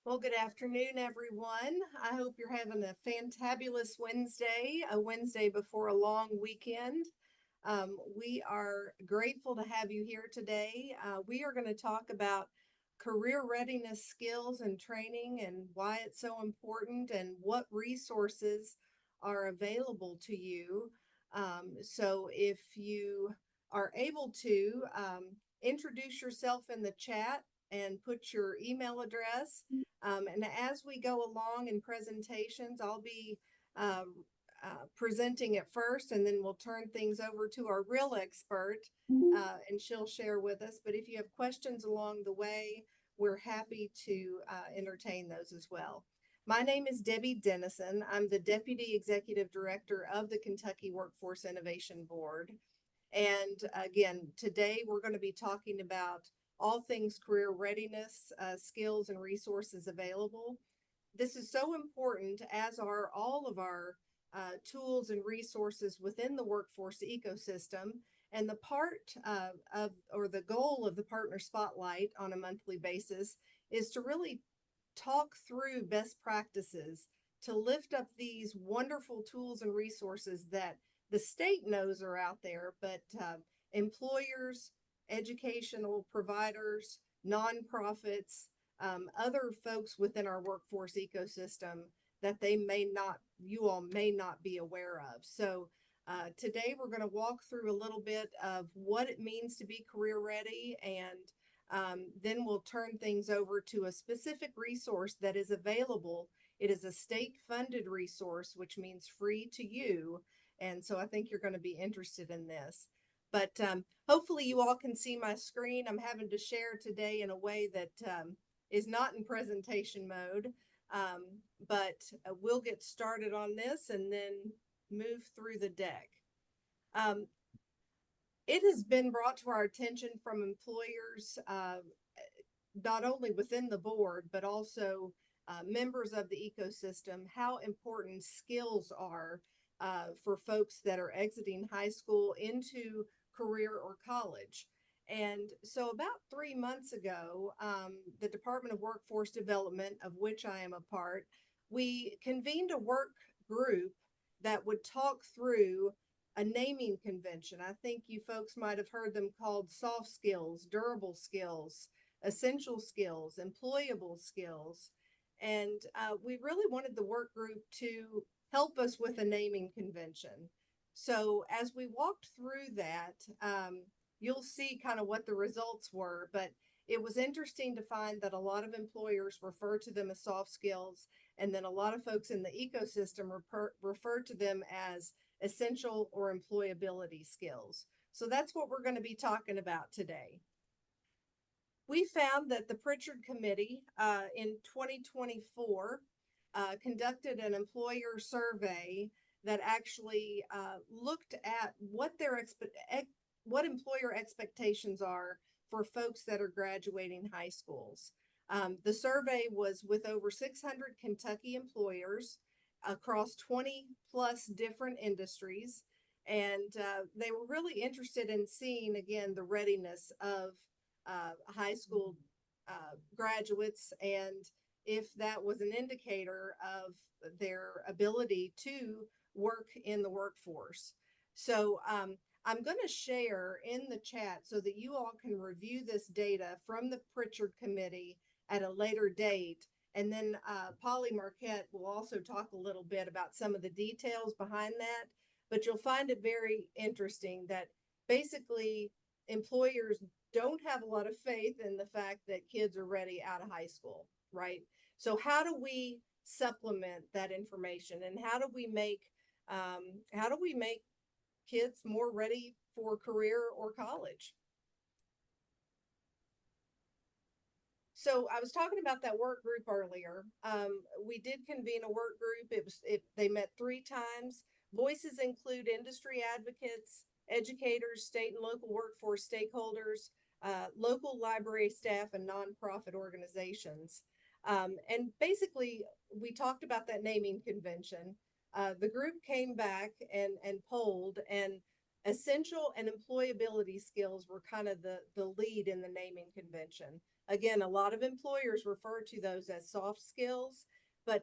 Well, good afternoon, everyone. I hope you're having a fantabulous Wednesday, a Wednesday before a long weekend. We are grateful to have you here today. We are going to talk about career readiness skills and training and why it's so important and what resources are available to you. So, if you are able to introduce yourself in the chat and put your email address and as we go along in presentations, I'll be uh, presenting it first, and then we'll turn things over to our real expert, and she'll share with us. But if you have questions along the way, we're happy to entertain those as well. My name is Debbie Dennison. I'm the Deputy Executive Director of the Kentucky Workforce Innovation Board. And again, today we're going to be talking about all things career readiness, skills, and resources available. This is so important, as are all of our tools and resources within the workforce ecosystem. And the part or the goal of the Partner Spotlight on a monthly basis is to really talk through best practices to lift up these wonderful tools and resources that the state knows are out there, but employers, educational providers, nonprofits, other folks within our workforce ecosystem that you all may not be aware of. So today we're going to walk through a little bit of what it means to be career ready, and then we'll turn things over to a specific resource that is available. It is a state funded resource, which means free to you. And so I think you're going to be interested in this. But hopefully, you all can see my screen. I'm having to share today in a way that is not in presentation mode. Um, but we'll get started on this and then move through the deck. Um, it has been brought to our attention from employers, not only within the board, but also members of the ecosystem, how important skills are for folks that are exiting high school into career or college. And so, about 3 months ago, the Department of Workforce Development, of which I am a part, we convened a work group that would talk through a naming convention. I think you folks might have heard them called soft skills, durable skills, essential skills, employable skills. And we really wanted the work group to help us with a naming convention. So as we walked through that, you'll see kind of what the results were. But it was interesting to find that a lot of employers refer to them as soft skills, and then a lot of folks in the ecosystem refer to them as essential or employability skills. So that's what we're going to be talking about today. We found that the Pritchard Committee in 2024 conducted an employer survey that actually looked at what employer expectations are for folks that are graduating high schools. The survey was with over 600 Kentucky employers across 20 plus different industries. And they were really interested in seeing, again, the readiness of high school graduates, and if that was an indicator of their ability to work in the workforce. So I'm going to share in the chat so that you all can review this data from the Pritchard Committee at a later date. And then Polly Marquette will also talk a little bit about some of the details behind that. But you'll find it very interesting that basically employers don't have a lot of faith in the fact that kids are ready out of high school, right? So how do we supplement that information, and how do we make kids more ready for career or college? So I was talking about that work group earlier. We did convene a work group. They met 3 times. Voices include industry advocates, educators, state and local workforce stakeholders, local library staff, and nonprofit organizations. And basically, we talked about that naming convention. The group came back and polled, and Essential and employability skills were kind of the lead in the naming convention. Again, a lot of employers refer to those as soft skills, but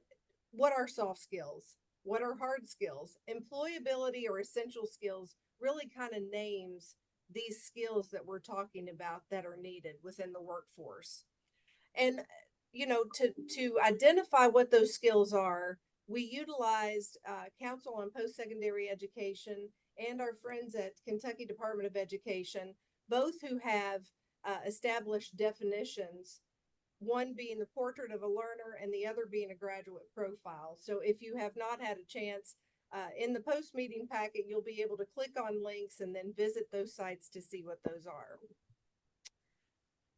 what are soft skills? What are hard skills? Employability or essential skills really kind of names these skills that we're talking about that are needed within the workforce. And to identify what those skills are, we utilized Council on Post-Secondary Education and our friends at Kentucky Department of Education, both who have established definitions, one being the portrait of a learner and the other being a graduate profile. So if you have not had a chance, in the post meeting packet, you'll be able to click on links and then visit those sites to see what those are.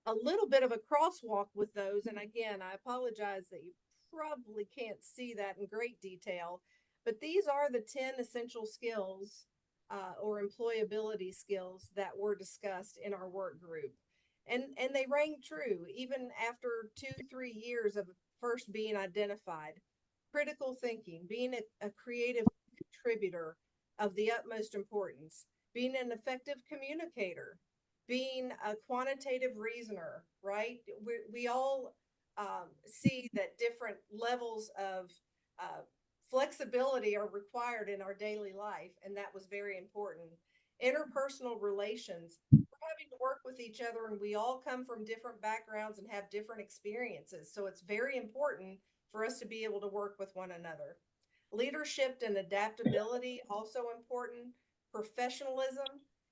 A little bit of a crosswalk with those. And again, I apologize that you probably can't see that in great detail, but these are the 10 essential skills or employability skills that were discussed in our work group. And they rang true even after 2-3 years of first being identified. Critical thinking, being a creative contributor of the utmost importance, being an effective communicator, being a quantitative reasoner, right? We all see that different levels of flexibility are required in our daily life, and that was very important. Interpersonal relations, we're having to work with each other, and we all come from different backgrounds and have different experiences. So it's very important for us to be able to work with one another. Leadership and adaptability, also important. Professionalism,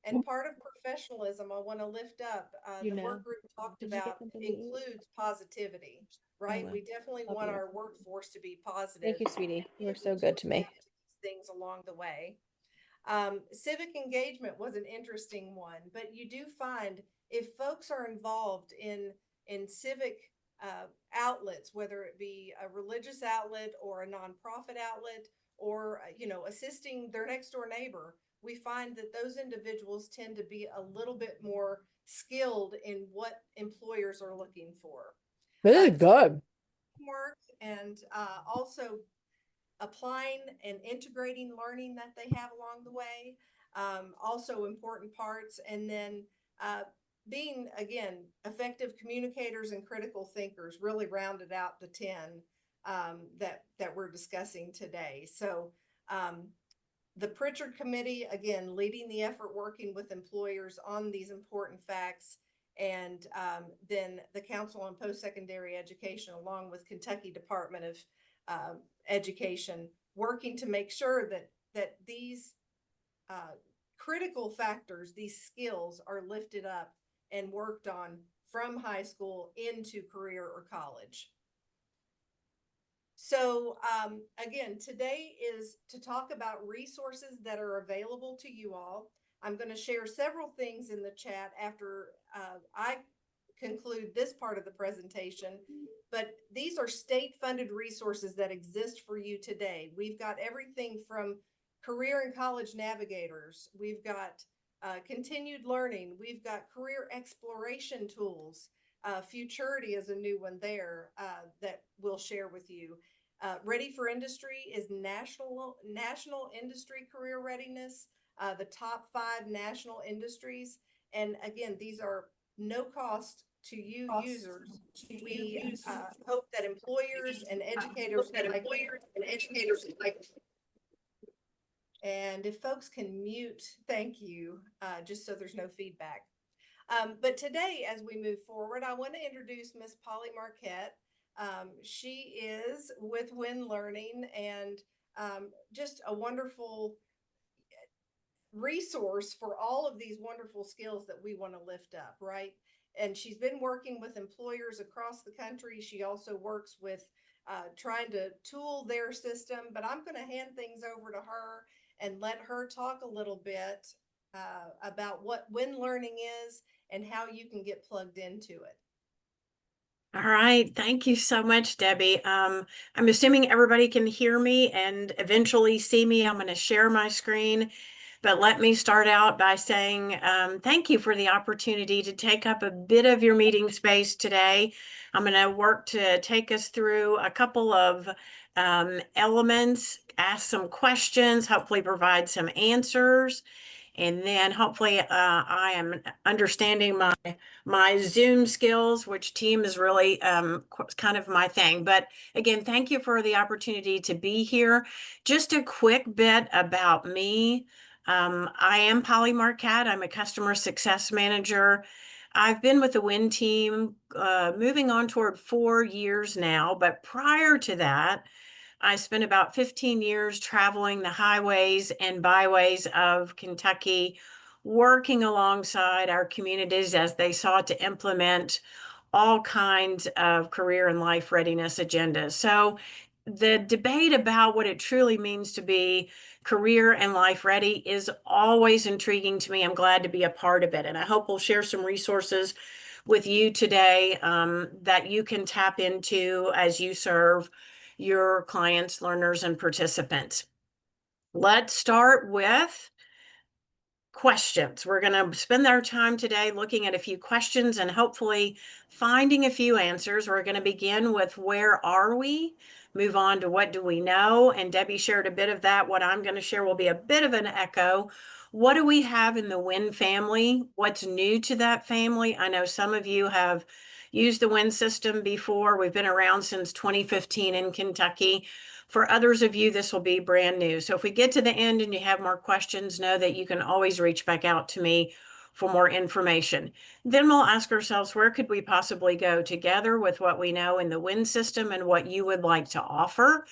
and part of professionalism I want to lift up, You the know, work group talked did you get about something to eat? includes positivity, I right? will. We definitely Love want you. our workforce to be positive Thank you, sweetie. and be You were able so to good to me. adapt to these things along the way. Civic engagement was an interesting one, but you do find if folks are involved in civic outlets, whether it be a religious outlet or a nonprofit outlet, or assisting their next door neighbor, we find that those individuals tend to be a little bit more skilled in what employers are looking for. This is good. Work and also applying and integrating learning that they have along the way, also important parts. And then being, again, effective communicators and critical thinkers really rounded out the 10 that we're discussing today. So the Pritchard Committee, again, leading the effort, working with employers on these important facts. And then the Council on Post-Secondary Education, along with Kentucky Department of Education, working to make sure that these critical factors, these skills, are lifted up and worked on from high school into career or college. So again, today is to talk about resources that are available to you all. I'm going to share several things in the chat after I conclude this part of the presentation, but these are state-funded resources that exist for you today. We've got everything from career and college navigators. We've got continued learning. We've got career exploration tools. Futurity is a new one there that we'll share with you. Ready for Industry is national industry career readiness, the top 5 national industries. And again, these are no cost to you users. We hope that employers and educators like. And if folks can mute, thank you, just so there's no feedback. But today, as we move forward, I want to introduce Miss Polly Marquette. She is with Win Learning and just a wonderful resource for all of these wonderful skills that we want to lift up, right? And she's been working with employers across the country. She also works with trying to tool their system, but I'm going to hand things over to her and let her talk a little bit about what Win Learning is and how you can get plugged into it. All right. Thank you so much, Debbie. I'm assuming everybody can hear me and eventually see me. I'm going to share my screen, but let me start out by saying thank you for the opportunity to take up a bit of your meeting space today. I'm going to work to take us through a couple of elements, ask some questions, hopefully provide some answers. And then hopefully I am understanding my Zoom skills, which team is really kind of my thing. But again, thank you for the opportunity to be here. Just a quick bit about me. I am Polly Marquette. I'm a customer success manager. I've been with the WIN team moving on toward 4 years now, but prior to that, I spent about 15 years traveling the highways and byways of Kentucky, working alongside our communities as they sought to implement all kinds of career and life readiness agendas. So the debate about what it truly means to be career and life ready is always intriguing to me. I'm glad to be a part of it. And I hope we'll share some resources with you today that you can tap into as you serve your clients, learners, and participants. Let's start with questions. We're going to spend our time today looking at a few questions and hopefully finding a few answers. We're going to begin with where are we? Move on to what do we know? And Debbie shared a bit of that. What I'm going to share will be a bit of an echo. What do we have in the WIN family? What's new to that family? I know some of you have used the WIN system before. We've been around since 2015 in Kentucky. For others of you, this will be brand new. So if we get to the end and you have more questions, know that you can always reach back out to me for more information. Then we'll ask ourselves, where could we possibly go together with what we know in the WIN system and what you would like to offer?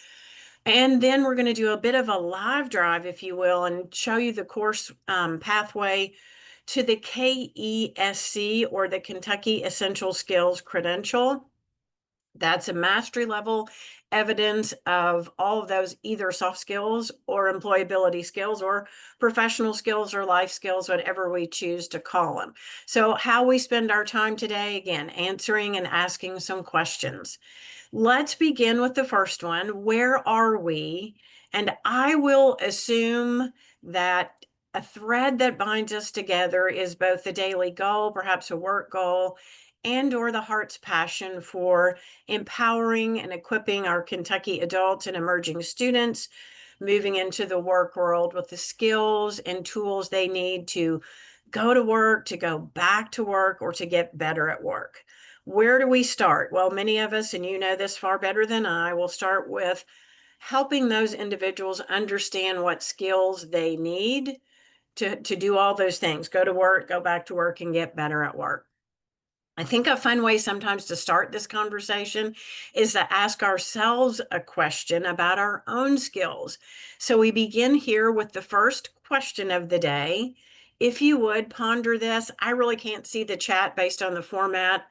And then we're going to do a bit of a live drive, if you will, and show you the course pathway to the KESC, or the Kentucky Essential Skills Credential. That's a mastery level evidence of all of those either soft skills or employability skills or professional skills or life skills, whatever we choose to call them. So how we spend our time today, again, answering and asking some questions. Let's begin with the first one. Where are we? And I will assume that a thread that binds us together is both the daily goal, perhaps a work goal, and or the heart's passion for empowering and equipping our Kentucky adults and emerging students moving into the work world with the skills and tools they need to go to work, to go back to work, or to get better at work. Where do we start? Well, many of us, and you know this far better than I, will start with helping those individuals understand what skills they need to do all those things, go to work, go back to work, and get better at work. I think a fun way sometimes to start this conversation is to ask ourselves a question about our own skills. So we begin here with the first question of the day. If you would ponder this, I really can't see the chat based on the format.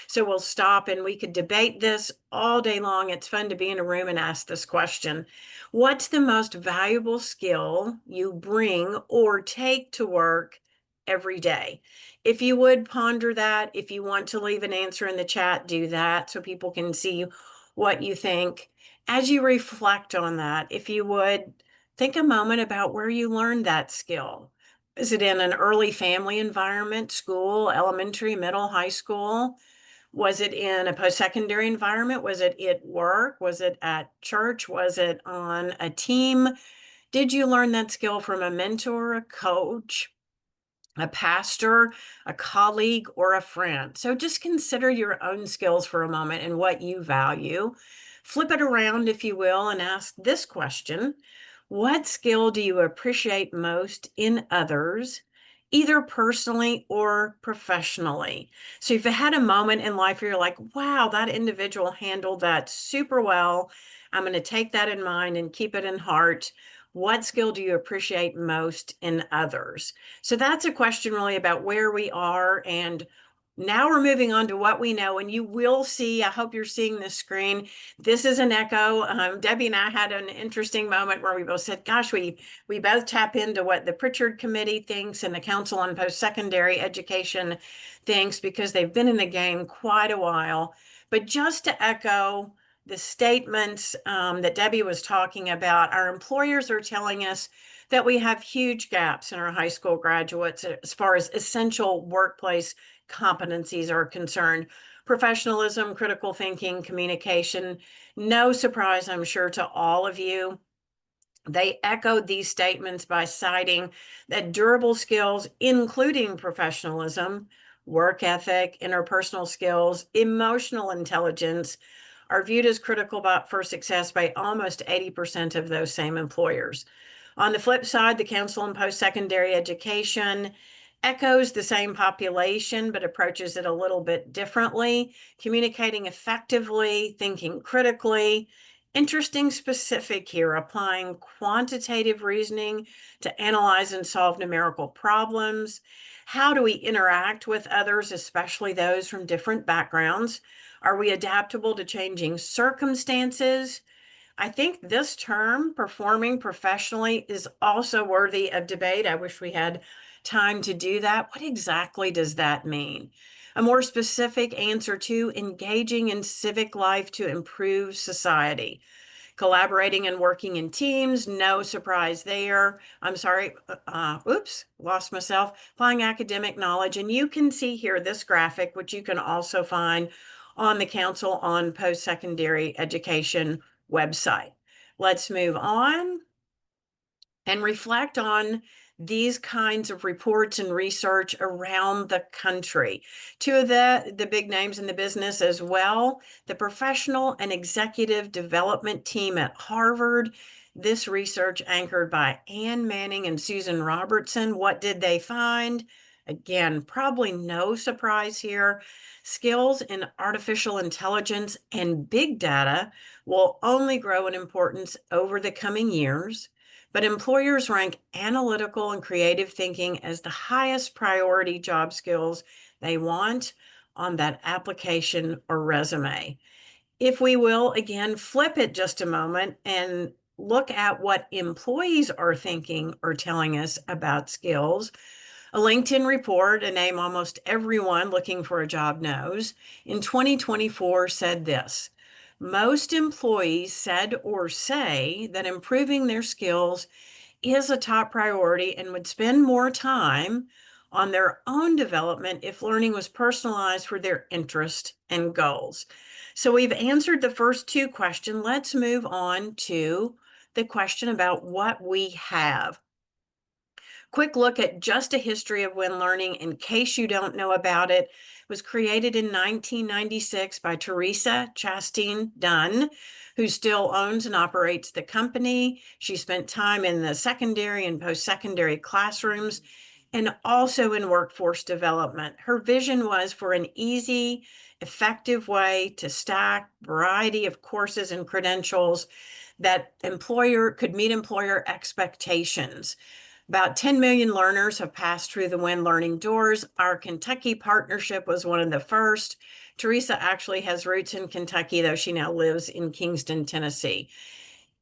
So we'll stop and we could debate this all day long. It's fun to be in a room and ask this question. What's the most valuable skill you bring or take to work every day? If you would ponder that, if you want to leave an answer in the chat, do that so people can see what you think. As you reflect on that, if you would think a moment about where you learned that skill. Is it in an early family environment, school, elementary, middle, high school? Was it in a post-secondary environment? Was it at work? Was it at church? Was it on a team? Did you learn that skill from a mentor, a coach, a pastor, a colleague, or a friend? So just consider your own skills for a moment and what you value. Flip it around, if you will, and ask this question. What skill do you appreciate most in others, either personally or professionally? So if you had a moment in life where you're like, wow, that individual handled that super well, I'm going to take that in mind and keep it in heart. What skill do you appreciate most in others? So that's a question really about where we are. And now we're moving on to what we know. And you will see, I hope you're seeing this screen. This is an echo. Debbie and I had an interesting moment where we both said, gosh, we both tap into what the Pritchard Committee thinks and the Council on Post-Secondary Education thinks, because they've been in the game quite a while. But just to echo the statements that Debbie was talking about, our employers are telling us that we have huge gaps in our high school graduates as far as essential workplace competencies are concerned. Professionalism, critical thinking, communication. No surprise, I'm sure, to all of you They echoed these statements by citing that durable skills, including professionalism, work ethic, interpersonal skills, emotional intelligence, are viewed as critical for success by almost 80% of those same employers. On the flip side, the Council on Post-Secondary Education echoes the same population, but approaches it a little bit differently, communicating effectively, thinking critically. Interesting specific here, applying quantitative reasoning to analyze and solve numerical problems. How do we interact with others, especially those from different backgrounds? Are we adaptable to changing circumstances? I think this term, performing professionally, is also worthy of debate. I wish we had time to do that. What exactly does that mean? A more specific answer to engaging in civic life to improve society. Collaborating and working in teams, no surprise there. I'm sorry, oops, lost myself. Applying academic knowledge. And you can see here this graphic, which you can also find on the Council on Post-Secondary Education website. Let's move on and reflect on these kinds of reports and research around the country. Two of the big names in the business as well, the Professional and Executive Development Team at Harvard. This research anchored by Ann Manning and Susan Robertson. What did they find? Again, probably no surprise here. Skills in artificial intelligence and big data will only grow in importance over the coming years, but employers rank analytical and creative thinking as the highest priority job skills they want on that application or resume. If we will, again, flip it just a moment and look at what employees are thinking or telling us about skills. A LinkedIn report, a name almost everyone looking for a job knows, in 2024 said this: most employees said or say that improving their skills is a top priority and would spend more time on their own development if learning was personalized for their interest and goals. So we've answered the first two questions. Let's move on to the question about what we have. Quick look at just a history of When Learning, in case you don't know about it. It was created in 1996 by Teresa Chastain Dunn, who still owns and operates the company. She spent time in the secondary and post-secondary classrooms and also in workforce development. Her vision was for an easy, effective way to stack a variety of courses and credentials that could meet employer expectations. About 10 million learners have passed through the When Learning doors. Our Kentucky partnership was one of the first. Teresa actually has roots in Kentucky, though she now lives in Kingston, Tennessee.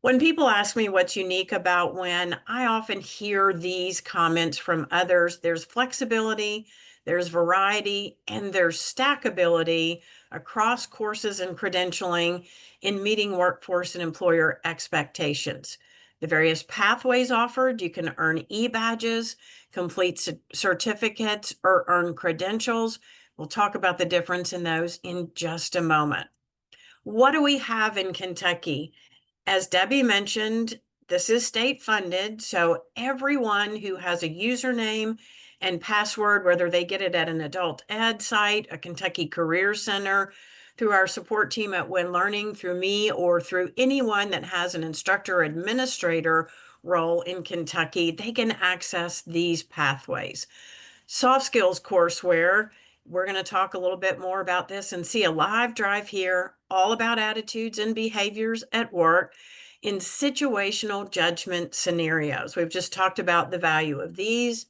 When people ask me what's unique about When, I often hear these comments from others. There's flexibility, there's variety, and there's stackability across courses and credentialing in meeting workforce and employer expectations. The various pathways offered, you can earn e-badges, complete certificates, or earn credentials. We'll talk about the difference in those in just a moment. What do we have in Kentucky? As Debbie mentioned, this is state funded, so everyone who has a username and password, whether they get it at an adult ed site, a Kentucky Career Center, through our support team at When Learning, through me, or through anyone that has an instructor or administrator role in Kentucky, they can access these pathways. Soft skills courseware, we're going to talk a little bit more about this and see a live drive here, all about attitudes and behaviors at work in situational judgment scenarios. We've just talked about the value of these.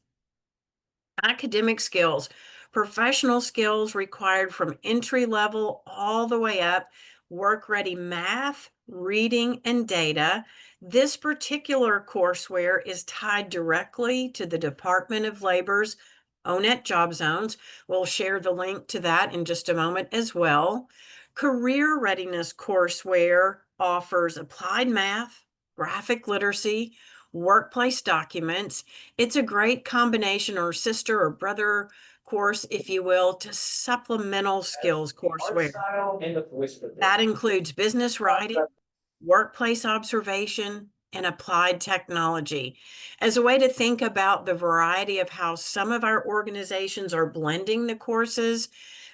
Academic skills, professional skills required from entry level all the way up, work-ready math, reading, and data. This particular courseware is tied directly to the Department of Labor's ONET Job Zones. We'll share the link to that in just a moment as well. Career Readiness courseware offers applied math, graphic literacy, workplace documents. It's a great combination or sister or brother course, if you will, to supplemental skills courseware. That includes business writing, workplace observation, and applied technology as a way to think about the variety of how some of our organizations are blending the courses.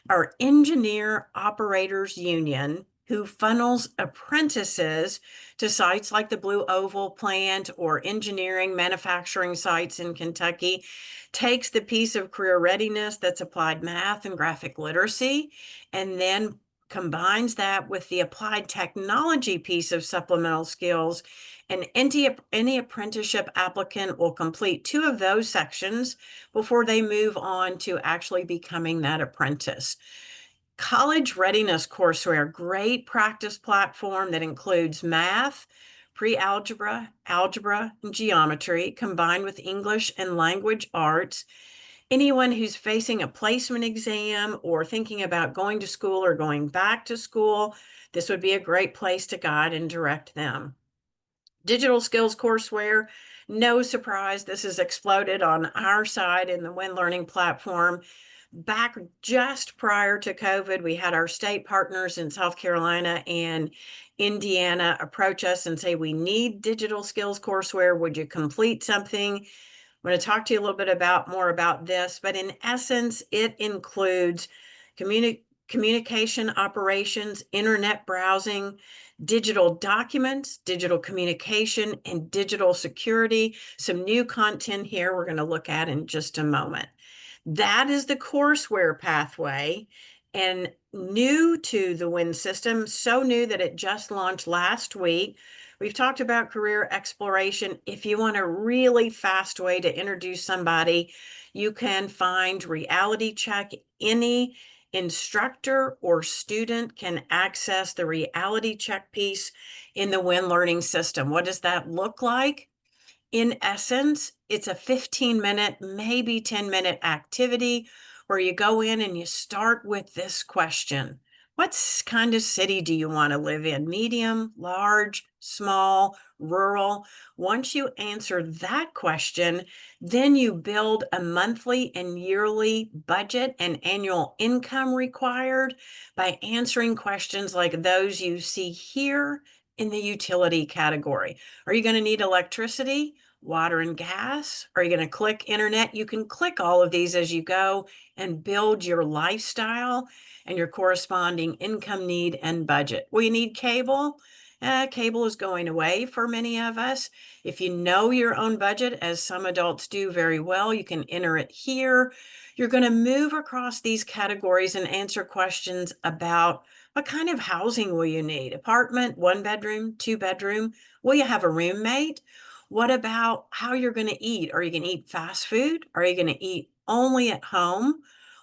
Our Engineer Operators Union, who funnels apprentices to sites like the Blue Oval plant or engineering manufacturing sites in Kentucky, takes the piece of career readiness that's applied math and graphic literacy, and then combines that with the applied technology piece of supplemental skills. And any apprenticeship applicant will complete 2 of those sections before they move on to actually becoming that apprentice. College Readiness courseware, great practice platform that includes math, pre-algebra, algebra, and geometry, combined with English and language arts. Anyone who's facing a placement exam or thinking about going to school or going back to school, this would be a great place to guide and direct them. Digital skills courseware, no surprise, this has exploded on our side in the Win Learning platform. Back just prior to COVID, we had our state partners in South Carolina and Indiana approach us and say, we need digital skills courseware. Would you complete something? I'm going to talk to you a little bit more about this, but in essence, it includes communication operations, internet browsing, digital documents, digital communication, and digital security. Some new content here we're going to look at in just a moment. That is the courseware pathway, and new to the WIN system, so new that it just launched last week. We've talked about career exploration. If you want a really fast way to introduce somebody, you can find Reality Check. Any instructor or student can access the Reality Check piece in the WIN learning system. What does that look like? In essence, it's a 15-minute, maybe 10-minute activity where you go in and you start with this question. What kind of city do you want to live in? Medium, large, small, rural? Once you answer that question, then you build a monthly and yearly budget and annual income required by answering questions like those you see here in the utility category. Are you going to need electricity, water and gas? Are you going to click internet? You can click all of these as you go and build your lifestyle and your corresponding income need and budget. Will you need cable? Cable is going away for many of us. If you know your own budget, as some adults do very well, you can enter it here. You're going to move across these categories and answer questions about what kind of housing will you need? Apartment, 1 bedroom, 2 bedroom? Will you have a roommate? What about how you're going to eat? Are you going to eat fast food? Are you going to eat only at home?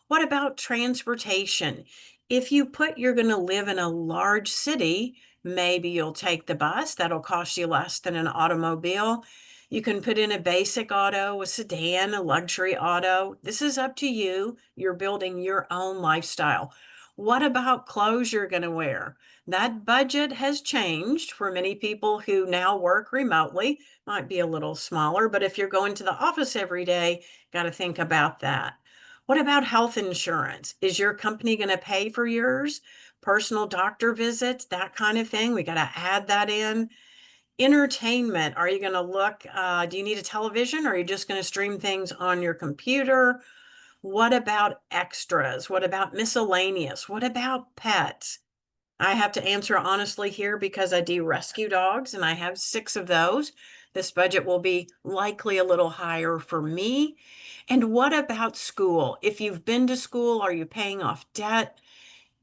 What about transportation? If you put you're going to live in a large city, maybe you'll take the bus. That'll cost you less than an automobile. You can put in a basic auto, a sedan, a luxury auto. This is up to you. You're building your own lifestyle. What about clothes you're going to wear? That budget has changed for many people who now work remotely. Might be a little smaller, but if you're going to the office every day, got to think about that. What about health insurance? Is your company going to pay for yours? Personal doctor visits, that kind of thing. We got to add that in. Entertainment. Are you going to look, do you need a television, or are you just going to stream things on your computer? What about extras? What about miscellaneous? What about pets? I have to answer honestly here because I do rescue dogs and I have 6 of those. This budget will be likely a little higher for me. And what about school? If you've been to school, are you paying off debt?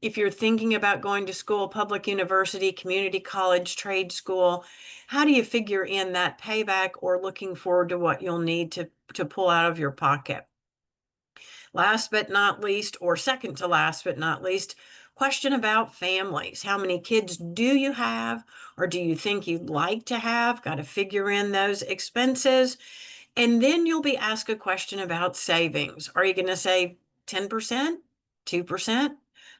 If you're thinking about going to school, public university, community college, trade school, how do you figure in that payback or looking forward to what you'll need to pull out of your pocket? Last but not least, or second to last but not least, question about families. How many kids do you have, or do you think you'd like to have? Got to figure in those expenses. And then you'll be asked a question about savings. Are you going to save 10%, 2%,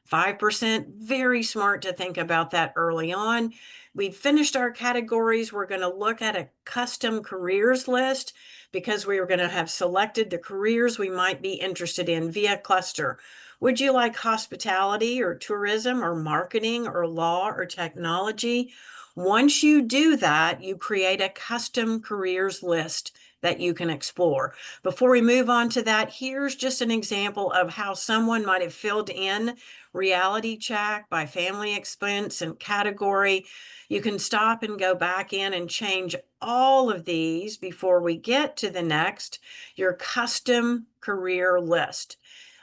5%? Very smart to think about that early on. We've finished our categories. We're going to look at a custom careers list because we are going to have selected the careers we might be interested in via cluster. Would you like hospitality or tourism or marketing or law or technology? Once you do that, you create a custom careers list that you can explore. Before we move on to that, here's just an example of how someone might have filled in reality check by family expense and category. You can stop and go back in and change all of these before we get to the next, your custom career list.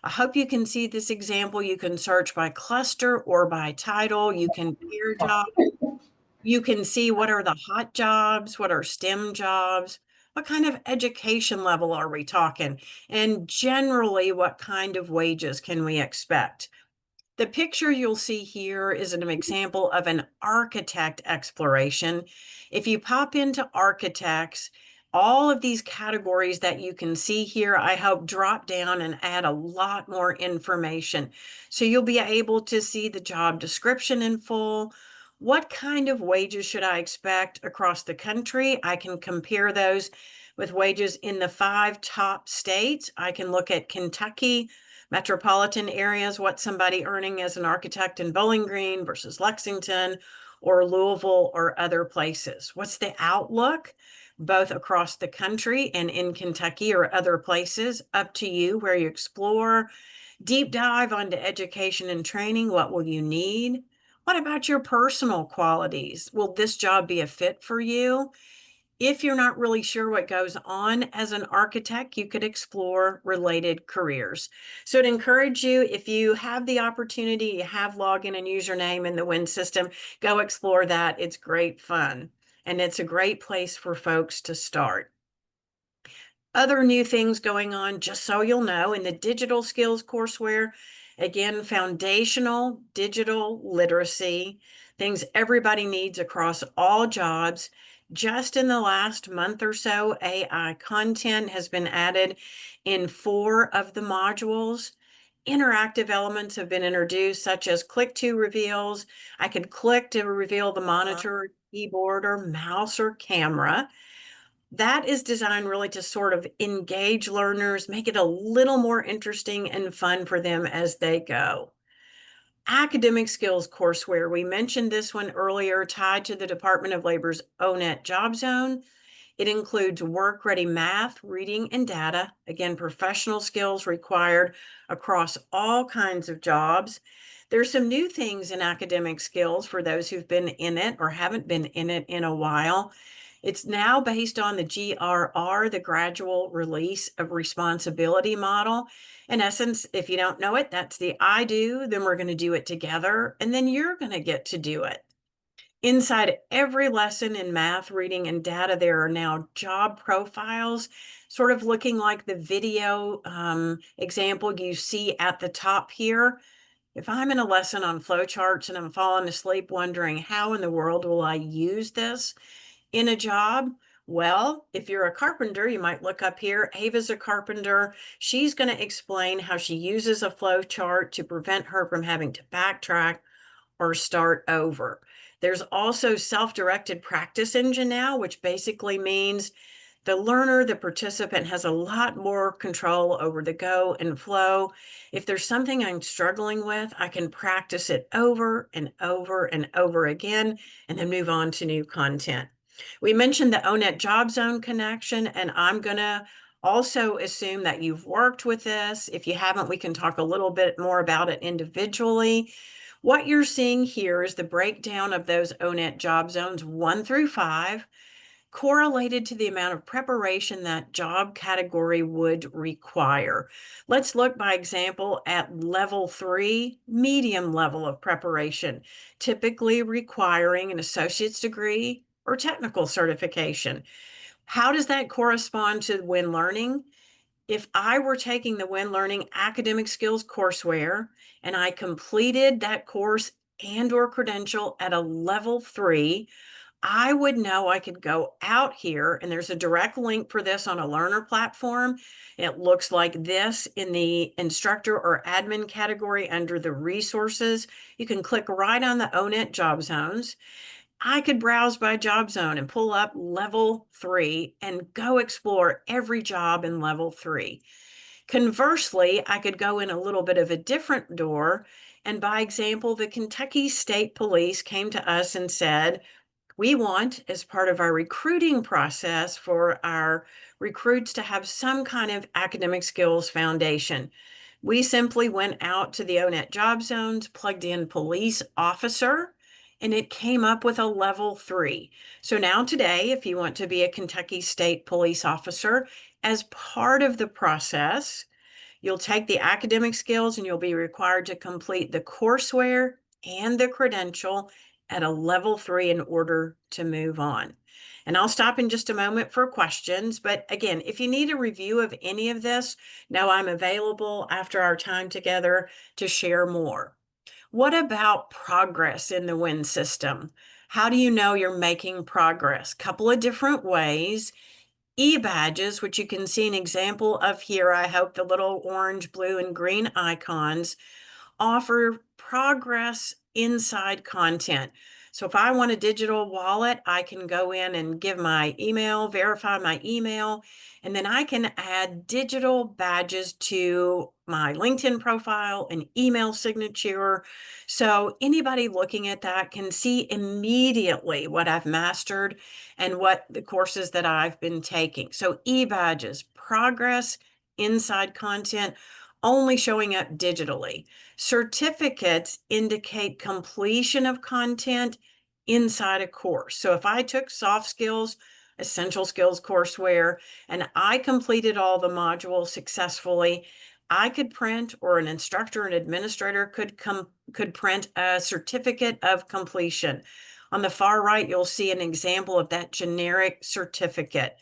I hope you can see this example. You can search by cluster or by title. You can pair jobs. You can see what are the hot jobs, what are STEM jobs, what kind of education level are we talking, and generally what kind of wages can we expect. The picture you'll see here is an example of an architect exploration. If you pop into architects, all of these categories that you can see here, I hope drop down and add a lot more information. So you'll be able to see the job description in full. What kind of wages should I expect across the country? I can compare those with wages in the 5 top states. I can look at Kentucky, metropolitan areas, what somebody earning as an architect in Bowling Green versus Lexington or Louisville or other places. What's the outlook, both across the country and in Kentucky or other places? Up to you where you explore. Deep dive onto education and training. What will you need? What about your personal qualities? Will this job be a fit for you? If you're not really sure what goes on as an architect, you could explore related careers. So I'd encourage you, if you have the opportunity, you have login and username in the WIN system, go explore that. It's great fun. And it's a great place for folks to start. Other new things going on, just so you'll know, in the digital skills courseware, again, foundational digital literacy, things everybody needs across all jobs. Just in the last month or so, AI content has been added in 4 of the modules. Interactive elements have been introduced, such as click to reveals. I could click to reveal the monitor, keyboard, or mouse or camera. That is designed really to sort of engage learners, make it a little more interesting and fun for them as they go. Academic skills courseware, we mentioned this one earlier, tied to the Department of Labor's ONET Job Zone. It includes work-ready math, reading, and data. Again, professional skills required across all kinds of jobs. There's some new things in academic skills for those who've been in it or haven't been in it in a while. It's now based on the GRR, the Gradual Release of Responsibility model. In essence, if you don't know it, that's the I do, then we're going to do it together, and then you're going to get to do it. Inside every lesson in math, reading, and data, there are now job profiles, sort of looking like the video example you see at the top here. If I'm in a lesson on flowcharts and I'm falling asleep wondering how in the world will I use this in a job? Well, if you're a carpenter, you might look up here. Ava's a carpenter. She's going to explain how she uses a flow chart to prevent her from having to backtrack or start over. There's also self-directed practice engine now, which basically means the learner, the participant, has a lot more control over the go and flow. If there's something I'm struggling with, I can practice it over and over and over again, and then move on to new content. We mentioned the ONET Job Zone connection, and I'm going to also assume that you've worked with this. If you haven't, we can talk a little bit more about it individually. What you're seeing here is the breakdown of those ONET job zones 1 through 5, correlated to the amount of preparation that job category would require. Let's look, by example, at level 3, medium level of preparation, typically requiring an associate's degree or technical certification. How does that correspond to WIN Learning? If I were taking the WIN Learning academic skills courseware and I completed that course and or credential at a level 3, I would know I could go out here, and there's a direct link for this on a learner platform. It looks like this in the instructor or admin category under the resources. You can click right on the ONET job zones. I could browse by job zone and pull up level 3 and go explore every job in level 3. Conversely, I could go in a little bit of a different door. And by example, the Kentucky State Police came to us and said, We want, as part of our recruiting process, for our recruits to have some kind of academic skills foundation. We simply went out to the ONET job zones, plugged in police officer, and it came up with a level 3. So now today, if you want to be a Kentucky State police officer, as part of the process, you'll take the academic skills and you'll be required to complete the courseware and the credential at a level 3 in order to move on. And I'll stop in just a moment for questions. But again, if you need a review of any of this, know I'm available after our time together to share more. What about progress in the WIN system? How do you know you're making progress? Couple of different ways. E-badges, which you can see an example of here, I hope the little orange, blue, and green icons, offer progress inside content. So if I want a digital wallet, I can go in and give my email, verify my email, and then I can add digital badges to my LinkedIn profile, an email signature. So anybody looking at that can see immediately what I've mastered and what the courses that I've been taking. So e-badges, progress inside content, only showing up digitally. Certificates indicate completion of content inside a course. So if I took soft skills, essential skills courseware, and I completed all the modules successfully, I could print, or an instructor and administrator could print a certificate of completion. On the far right, you'll see an example of that generic certificate.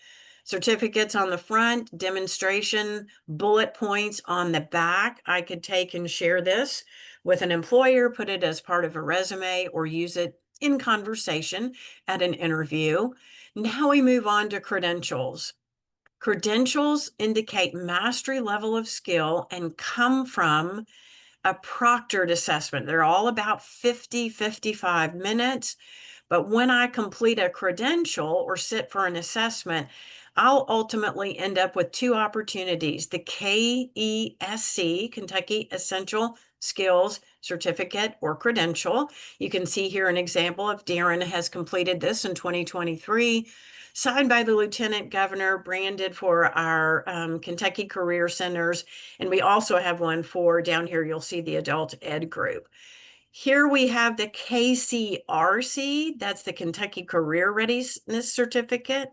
Certificates on the front, demonstration, bullet points on the back. I could take and share this with an employer, put it as part of a resume, or use it in conversation at an interview. Now we move on to credentials. Credentials indicate mastery level of skill and come from a proctored assessment. They're all about 55 minutes. But when I complete a credential or sit for an assessment, I'll ultimately end up with 2 opportunities: the KESC, Kentucky Essential Skills Certificate or Credential. You can see here an example of Darren has completed this in 2023, signed by the Lieutenant Governor, branded for our Kentucky Career Centers. And we also have one for, down here, you'll see the Adult Ed group. Here we have the KCRC, that's the Kentucky Career Readiness Certificate.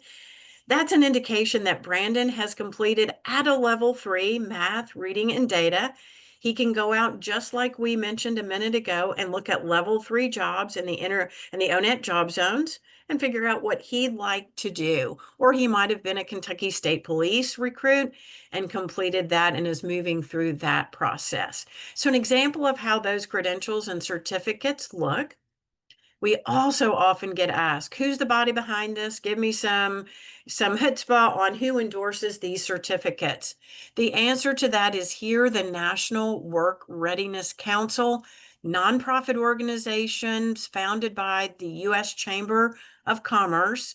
That's an indication that Brandon has completed at a level 3 math, reading, and data. He can go out, just like we mentioned a minute ago, and look at level 3 jobs in the ONET job zones and figure out what he'd like to do. Or he might have been a Kentucky State Police recruit and completed that and is moving through that process. So an example of how those credentials and certificates look. We also often get asked, who's the body behind this? Give me some chutzpah on who endorses these certificates. The answer to that is here, the National Work Readiness Council, nonprofit organizations founded by the U.S. Chamber of Commerce,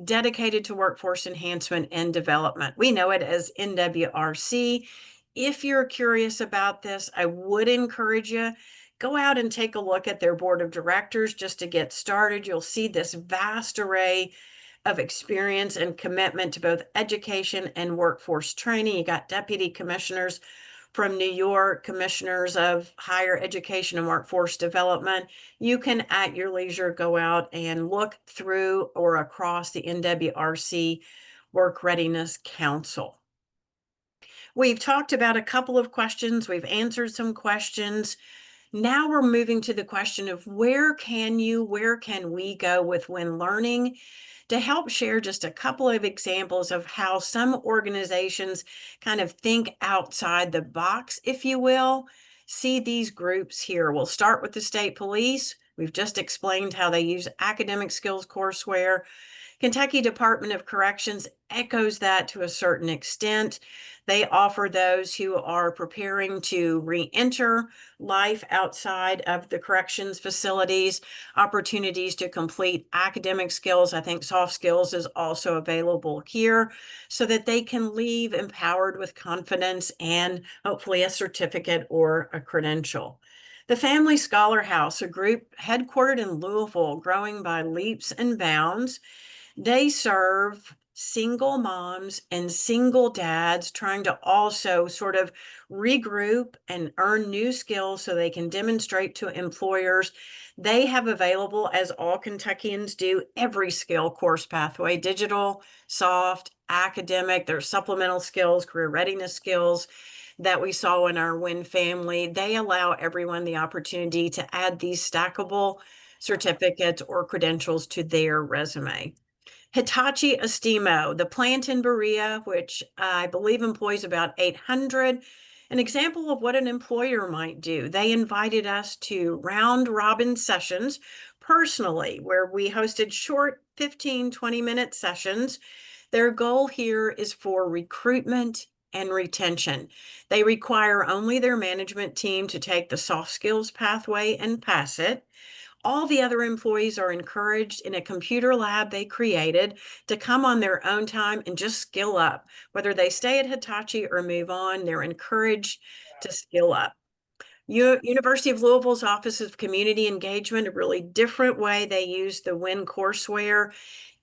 dedicated to workforce enhancement and development. We know it as NWRC. If you're curious about this, I would encourage you, go out and take a look at their board of directors just to get started. You'll see this vast array of experience and commitment to both education and workforce training. You got deputy commissioners from New York, commissioners of higher education and workforce development. You can, at your leisure, go out and look through or across the NWRC Work Readiness Council. We've talked about a couple of questions. We've answered some questions. Now we're moving to the question of where can we go with WIN Learning, to help share just a couple of examples of how some organizations kind of think outside the box, if you will. See these groups here. We'll start with the state police. We've just explained how they use academic skills courseware. Kentucky Department of Corrections echoes that to a certain extent. They offer those who are preparing to re-enter life outside of the corrections facilities opportunities to complete academic skills. I think soft skills is also available here, so that they can leave empowered with confidence and hopefully a certificate or a credential. The Family Scholar House, a group headquartered in Louisville, growing by leaps and bounds. They serve single moms and single dads trying to also sort of regroup and earn new skills so they can demonstrate to employers. They have available, as all Kentuckians do, every skill course pathway: digital, soft, academic. There's supplemental skills, career readiness skills that we saw in our WIN family. They allow everyone the opportunity to add these stackable certificates or credentials to their resume. Hitachi Estimo, the plant in Berea, which I believe employs about 800, an example of what an employer might do. They invited us to round robin sessions personally, where we hosted short 15, 20-minute sessions. Their goal here is for recruitment and retention. They require only their management team to take the soft skills pathway and pass it. All the other employees are encouraged in a computer lab they created to come on their own time and just skill up. Whether they stay at Hitachi or move on, they're encouraged to skill up. University of Louisville's Office of Community Engagement, a really different way they use the WIN courseware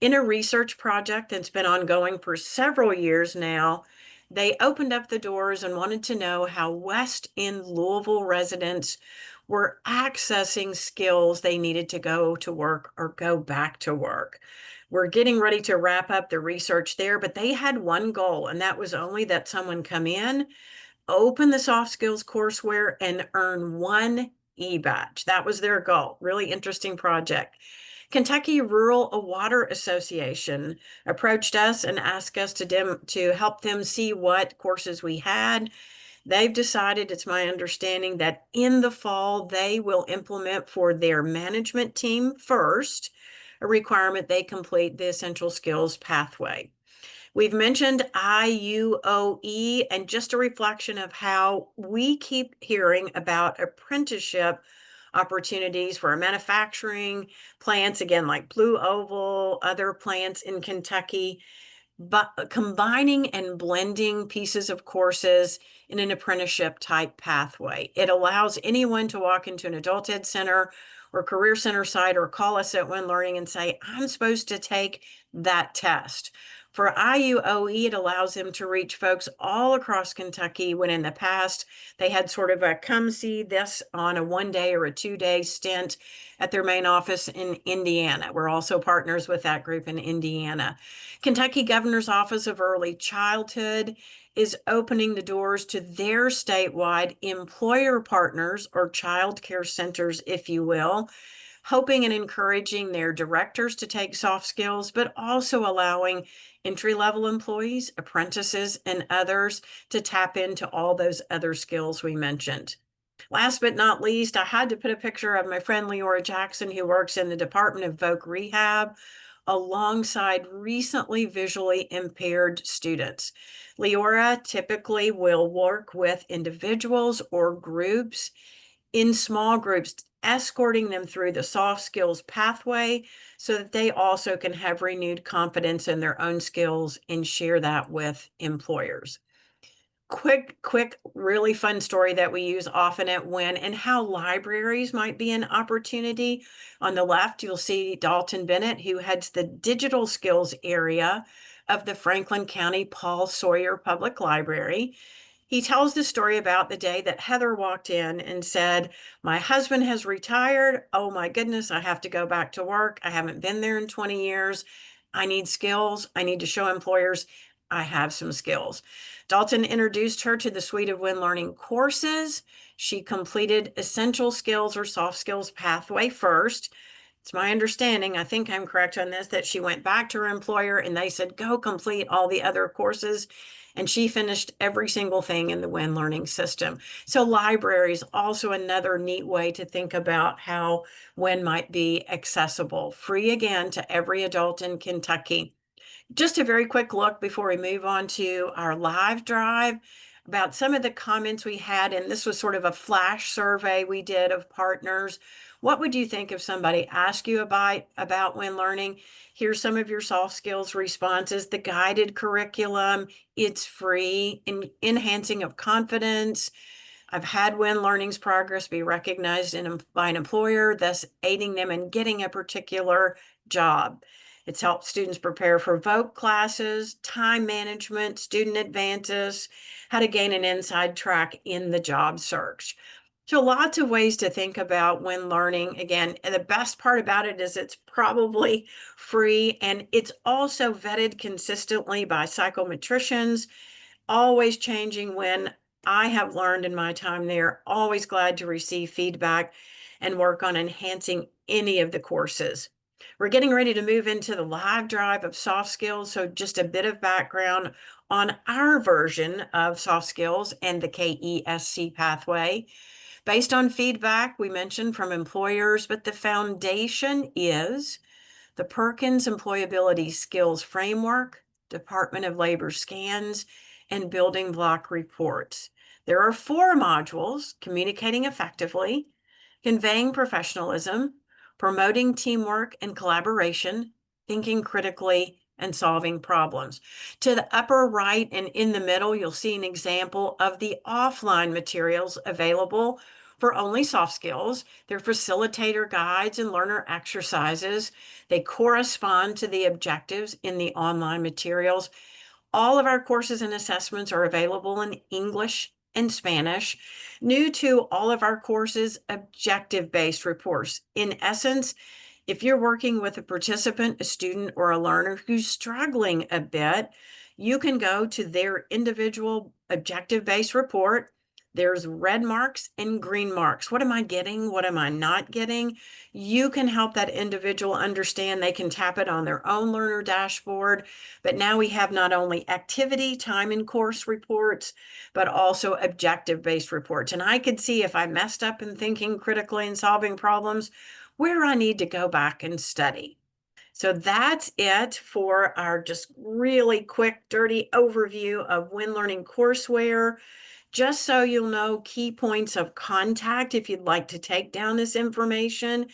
in a research project that's been ongoing for several years now. They opened up the doors and wanted to know how West End Louisville residents were accessing skills they needed to go to work or go back to work. We're getting ready to wrap up the research there, but they had one goal, and that was only that someone come in, open the soft skills courseware, and earn one e-badge. That was their goal. Really interesting project. Kentucky Rural Water Association approached us and asked us to help them see what courses we had. They've decided, it's my understanding, that in the fall they will implement for their management team first a requirement they complete the essential skills pathway. We've mentioned IUOE, and just a reflection of how we keep hearing about apprenticeship opportunities for manufacturing plants, again, like Blue Oval, other plants in Kentucky, but combining and blending pieces of courses in an apprenticeship type pathway. It allows anyone to walk into an adult ed center or career center site or call us at WIN Learning and say, I'm supposed to take that test. For IUOE, it allows them to reach folks all across Kentucky, when in the past they had sort of a come see this on a 1-day or a 2-day stint at their main office in Indiana. We're also partners with that group in Indiana. Kentucky Governor's Office of Early Childhood is opening the doors to their statewide employer partners, or child care centers, if you will, hoping and encouraging their directors to take soft skills, but also allowing entry-level employees, apprentices, and others to tap into all those other skills we mentioned. Last but not least, I had to put a picture of my friend Leora Jackson, who works in the Department of Voc Rehab, alongside recently visually impaired students. Leora typically will work with individuals or groups in small groups, escorting them through the soft skills pathway so that they also can have renewed confidence in their own skills and share that with employers. Quick, really fun story that we use often at WIN, and how libraries might be an opportunity. On the left, you'll see Dalton Bennett, who heads the digital skills area of the Franklin County Paul Sawyer Public Library. He tells the story about the day that Heather walked in and said, my husband has retired. Oh my goodness, I have to go back to work. I haven't been there in 20 years. I need skills. I need to show employers I have some skills. Dalton introduced her to the suite of WIN Learning courses. She completed essential skills or soft skills pathway first. It's my understanding, I think I'm correct on this, that she went back to her employer and they said, go complete all the other courses. And she finished every single thing in the WIN Learning system. So libraries, also another neat way to think about how WIN might be accessible. Free again to every adult in Kentucky. Just a very quick look before we move on to our live drive about some of the comments we had, and this was sort of a flash survey we did of partners. What would you think if somebody asked you about WIN Learning? Here's some of your soft skills responses. The guided curriculum, it's free, enhancing of confidence, I've had Win Learning's progress be recognized by an employer, thus aiding them in getting a particular job. It's helped students prepare for voc classes, time management, student advances, how to gain an inside track in the job search. So lots of ways to think about Win Learning. Again, and the best part about it is it's probably free, and it's also vetted consistently by psychometricians, always changing. When I have learned in my time there, always glad to receive feedback and work on enhancing any of the courses. We're getting ready to move into the live drive of soft skills. So just a bit of background on our version of soft skills and the KESC pathway. Based on feedback we mentioned from employers, but the foundation is the Perkins Employability Skills Framework, Department of Labor scans, and building block reports. There are 4 modules: communicating effectively, conveying professionalism, promoting teamwork and collaboration, thinking critically, and solving problems. To the upper right and in the middle, you'll see an example of the offline materials available for only soft skills. They're facilitator guides and learner exercises. They correspond to the objectives in the online materials. All of our courses and assessments are available in English and Spanish. New to all of our courses, objective-based reports. In essence, if you're working with a participant, a student, or a learner who's struggling a bit, you can go to their individual objective-based report. There's red marks and green marks. What am I getting? What am I not getting? You can help that individual understand. They can tap it on their own learner dashboard. But now we have not only activity, time, and course reports, but also objective-based reports. And I could see if I messed up in thinking critically and solving problems, where I need to go back and study. So that's it for our just really quick, dirty overview of Win Learning courseware. Just so you'll know, key points of contact if you'd like to take down this information.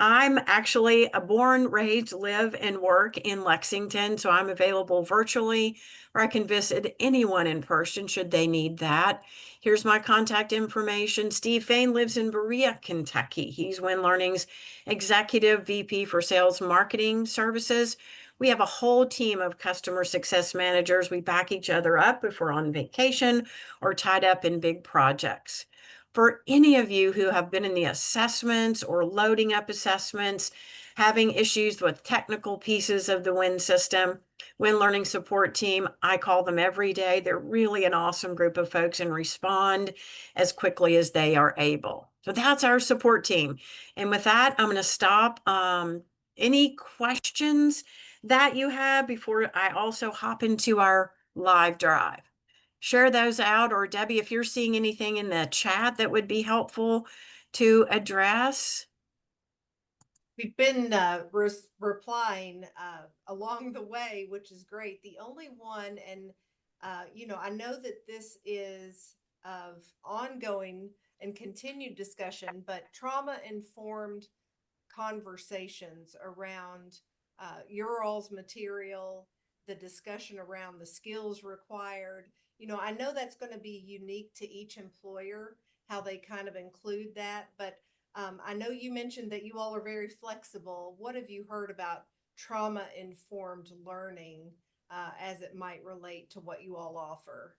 I'm actually a born, raised, live, and work in Lexington, so I'm available virtually, or I can visit anyone in person should they need that. Here's my contact information. Steve Fain lives in Berea, Kentucky. He's Win Learning's Executive VP for Sales Marketing Services. We have a whole team of customer success managers. We back each other up if we're on vacation or tied up in big projects. For any of you who have been in the assessments or loading up assessments, having issues with technical pieces of the WIN system, WIN Learning Support Team, I call them every day. They're really an awesome group of folks and respond as quickly as they are able. So that's our support team. And with that, I'm going to stop. Any questions that you have before I also hop into our live drive? Share those out, or Debbie, if you're seeing anything in the chat that would be helpful to address. We've been replying along the way, which is great. The only one, and I know that this is of ongoing and continued discussion, but trauma-informed conversations around your all's material, the discussion around the skills required. I know that's going to be unique to each employer, how they kind of include that, but I know you mentioned that you all are very flexible. What have you heard about trauma-informed learning as it might relate to what you all offer?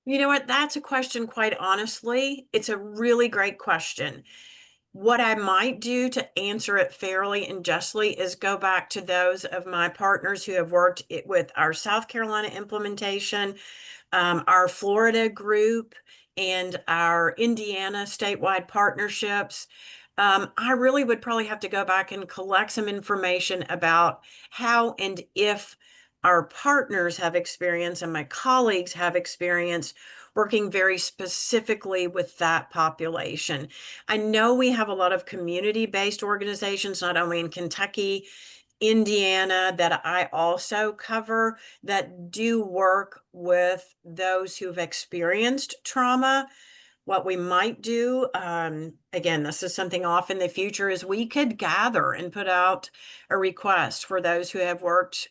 You know what? That's a question, quite honestly. It's a really great question. What I might do to answer it fairly and justly is go back to those of my partners who have worked with our South Carolina implementation, our Florida group, and our Indiana statewide partnerships. I really would probably have to go back and collect some information about how and if our partners have experience and my colleagues have experience working very specifically with that population. I know we have a lot of community-based organizations, not only in Kentucky, Indiana, that I also cover, that do work with those who've experienced trauma. What we might do, again, this is something off in the future, is we could gather and put out a request for those who have worked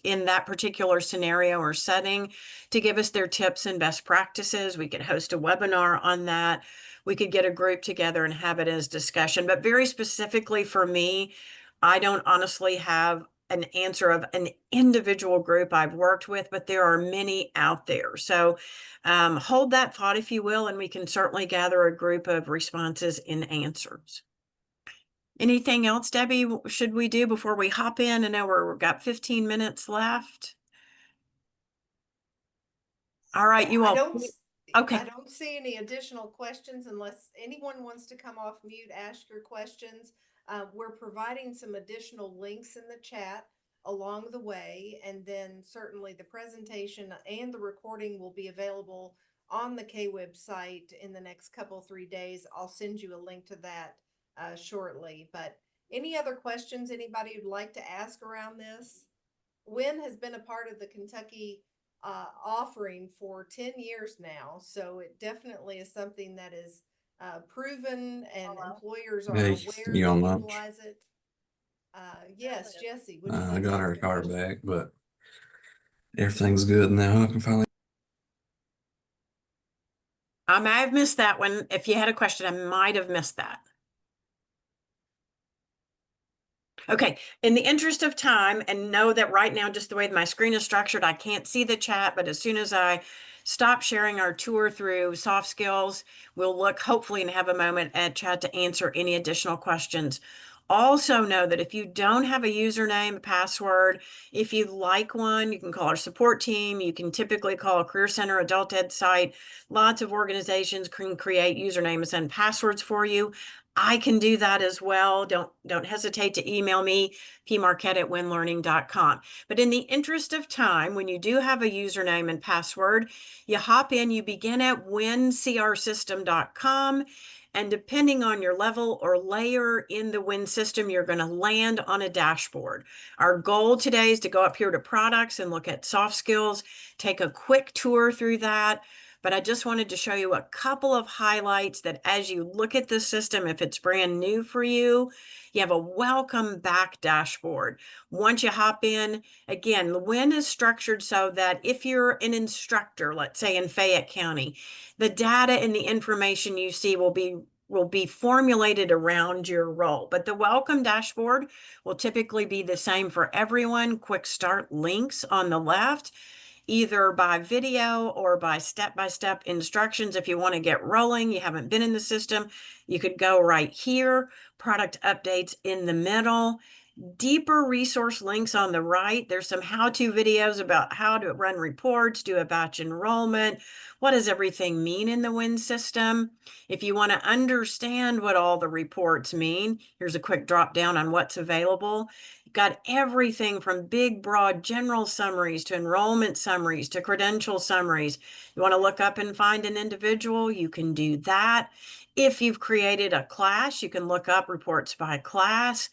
in that particular scenario or setting to give us their tips and best practices. We could host a webinar on that. We could get a group together and have it as discussion. But very specifically for me, I don't honestly have an answer of an individual group I've worked with, but there are many out there. So hold that thought, if you will, and we can certainly gather a group of responses and answers. Anything else, Debbie, should we do before we hop in? I know we've got 15 minutes left. All right, you all. Okay. I don't see any additional questions unless anyone wants to come off mute, ask your questions. We're providing some additional links in the chat along the way, and then certainly the presentation and the recording will be available on the K website in the next couple, 3 days. I'll send you a link to that shortly. But any other questions anybody would like to ask around this? Wynn has been a part of the Kentucky offering for 10 years now. So it definitely is something that is proven, and employers are Hey, aware you to on lunch? utilize it. Yes, Jesse. What do you I think got about her your car question? back, but everything's good now. I can finally. I may have missed that one. If you had a question, I might have missed that. Okay, in the interest of time, and know that right now, just the way my screen is structured, I can't see the chat, but as soon as I stop sharing our tour through soft skills, we'll look hopefully and have a moment at chat to answer any additional questions. Also know that if you don't have a username, a password, if you'd like one, you can call our support team. You can typically call a Career Center adult ed site. Lots of organizations can create usernames and passwords for you. I can do that as well. Don't hesitate to email me, pmarquette@winlearning.com. But in the interest of time, when you do have a username and password, you hop in, you begin at wincrsystem.com. And depending on your level or layer in the Win system, you're going to land on a dashboard. Our goal today is to go up here to products and look at soft skills, take a quick tour through that. But I just wanted to show you a couple of highlights that as you look at the system, if it's brand new for you, you have a welcome back dashboard. Once you hop in, again, the WIN is structured so that if you're an instructor, let's say in Fayette County, the data and the information you see will be formulated around your role. But the welcome dashboard will typically be the same for everyone. Quick start links on the left, either by video or by step-by-step instructions. If you want to get rolling, you haven't been in the system, you could go right here. Product updates in the middle. Deeper resource links on the right. There's some how-to videos about how to run reports, do a batch enrollment. What does everything mean in the WIN system? If you want to understand what all the reports mean, here's a quick drop down on what's available. You've got everything from big, broad, general summaries to enrollment summaries to credential summaries. You want to look up and find an individual, you can do that. If you've created a class, you can look up reports by class.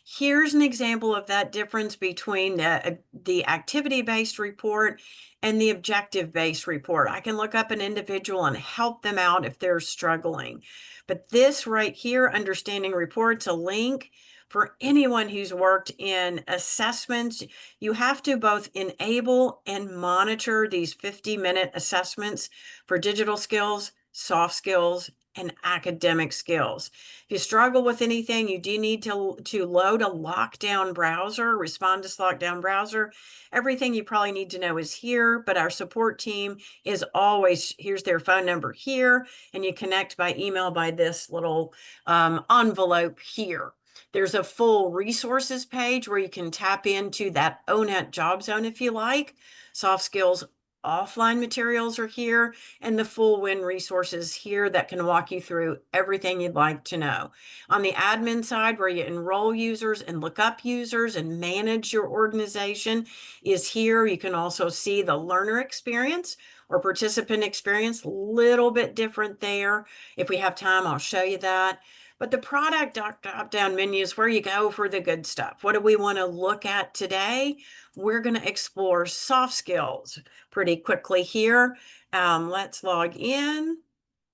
Here's an example of that difference between the activity-based report and the objective-based report. I can look up an individual and help them out if they're struggling. But this right here, understanding reports, a link for anyone who's worked in assessments. You have to both enable and monitor these 50-minute assessments for digital skills, soft skills, and academic skills. If you struggle with anything, you do need to load a lockdown browser, respond to lockdown browser. Everything you probably need to know is here, but our support team is always, here's their phone number here, and you connect by email by this little envelope here. There's a full resources page where you can tap into that ONET job zone if you like. Soft skills offline materials are here, and the full WIN resources here that can walk you through everything you'd like to know. On the admin side, where you enroll users and look up users and manage your organization, is here. You can also see the learner experience or participant experience, a little bit different there. If we have time, I'll show you that. But the product drop-down menu is where you go for the good stuff. What do we want to look at today? We're going to explore soft skills pretty quickly here. Let's log in.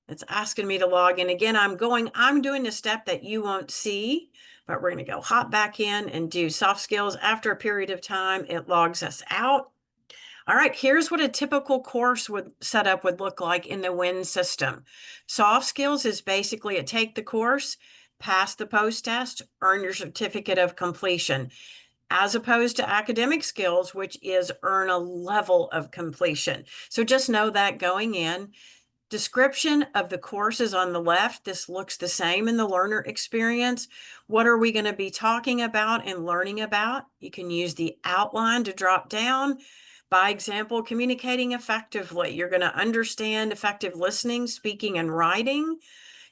It's asking me to log in again. I'm doing a step that you won't see, but we're going to go hop back in and do soft skills. After a period of time, it logs us out. All right, here's what a typical course setup would look like in the WIN system. Soft skills is basically a take the course, pass the post test, earn your certificate of completion, as opposed to academic skills, which is earn a level of completion. So just know that going in. Description of the courses on the left. This looks the same in the learner experience. What are we going to be talking about and learning about? You can use the outline to drop down. By example, communicating effectively. You're going to understand effective listening, speaking, and writing.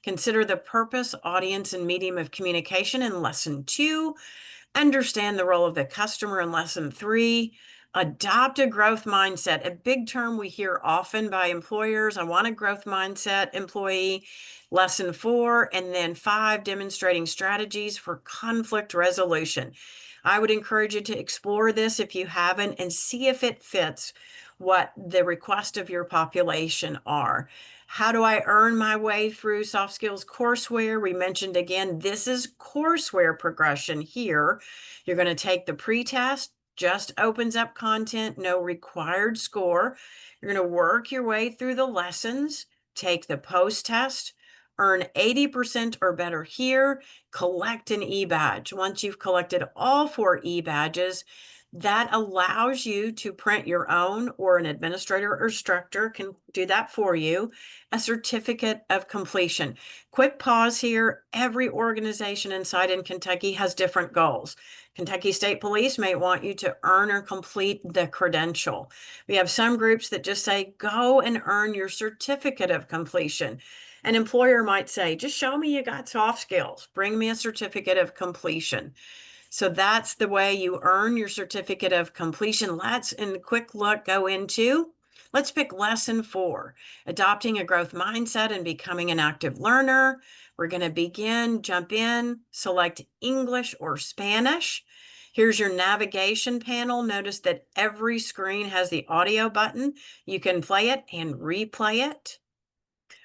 Consider the purpose, audience, and medium of communication in lesson 2. Understand the role of the customer in lesson 3. Adopt a growth mindset, a big term we hear often by employers. I want a growth mindset employee. Lesson 4, and then 5, demonstrating strategies for conflict resolution. I would encourage you to explore this if you haven't and see if it fits what the request of your population are. How do I earn my way through soft skills courseware? We mentioned again, this is courseware progression here. You're going to take the pre-test, just opens up content, no required score. You're going to work your way through the lessons, take the post-test, earn 80% or better here, collect an e-badge. Once you've collected all 4 e-badges, that allows you to print your own, or an administrator or instructor can do that for you, a certificate of completion. Quick pause here. Every organization inside in Kentucky has different goals. Kentucky State Police may want you to earn or complete the credential. We have some groups that just say, go and earn your certificate of completion. An employer might say, just show me you got soft skills. Bring me a certificate of completion. So that's the way you earn your certificate of completion. Let's, in a quick look, go into, let's pick lesson 4, adopting a growth mindset and becoming an active learner. We're going to jump in, select English or Spanish. Here's your navigation panel. Notice that every screen has the audio button. You can play it and replay it.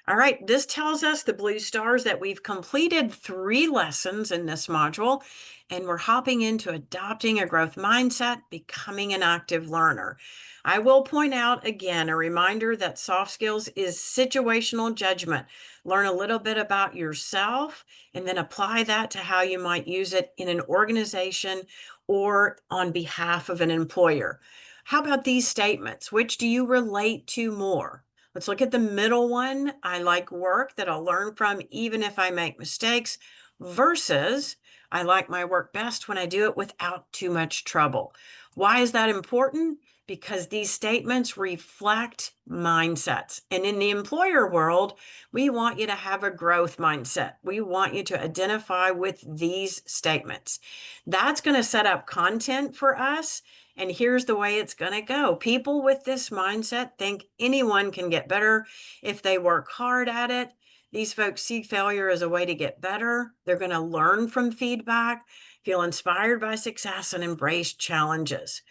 All right, this tells us, the blue stars, that we've completed 3 lessons in this module, and we're hopping into adopting a growth mindset, becoming an active learner. I will point out again, a reminder that soft skills is situational judgment. Learn a little bit about yourself and then apply that to how you might use it in an organization or on behalf of an employer. How about these statements? Which do you relate to more? Let's look at the middle one. I like work that I'll learn from even if I make mistakes, versus I like my work best when I do it without too much trouble. Why is that important? Because these statements reflect mindsets. And in the employer world, we want you to have a growth mindset. We want you to identify with these statements. That's going to set up content for us. And here's the way it's going to go. People with this mindset think anyone can get better if they work hard at it. These folks see failure as a way to get better. They're going to learn from feedback, feel inspired by success, and embrace challenges.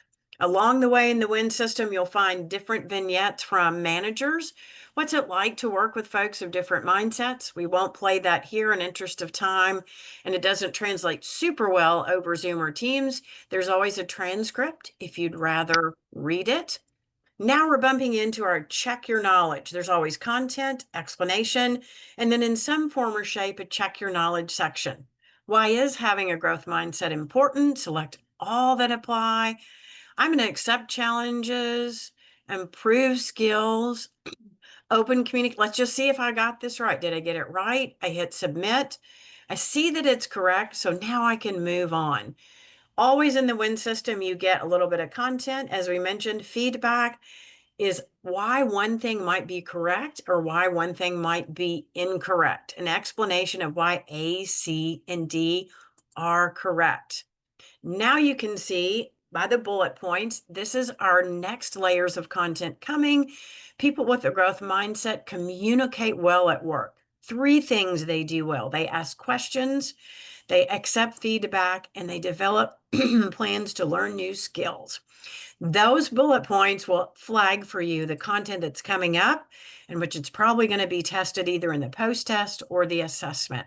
Along the way in the WIN system, you'll find different vignettes from managers. What's it like to work with folks of different mindsets? We won't play that here in interest of time, and it doesn't translate super well over Zoom or Teams. There's always a transcript if you'd rather read it. Now we're bumping into our check your knowledge. There's always content, explanation, and then in some form or shape, a check your knowledge section. Why is having a growth mindset important? Select all that apply. I'm going to accept challenges, improve skills, open communicate. Let's just see if I got this right. Did I get it right? I hit submit. I see that it's correct. So now I can move on. Always in the WIN system, you get a little bit of content. As we mentioned, feedback is why one thing might be correct or why one thing might be incorrect. An explanation of why A, C, and D are correct. Now you can see by the bullet points, this is our next layers of content coming. People with a growth mindset communicate well at work. 3 things they do well. They ask questions, they accept feedback, and they develop plans to learn new skills. Those bullet points will flag for you the content that's coming up, in which it's probably going to be tested either in the post-test or the assessment.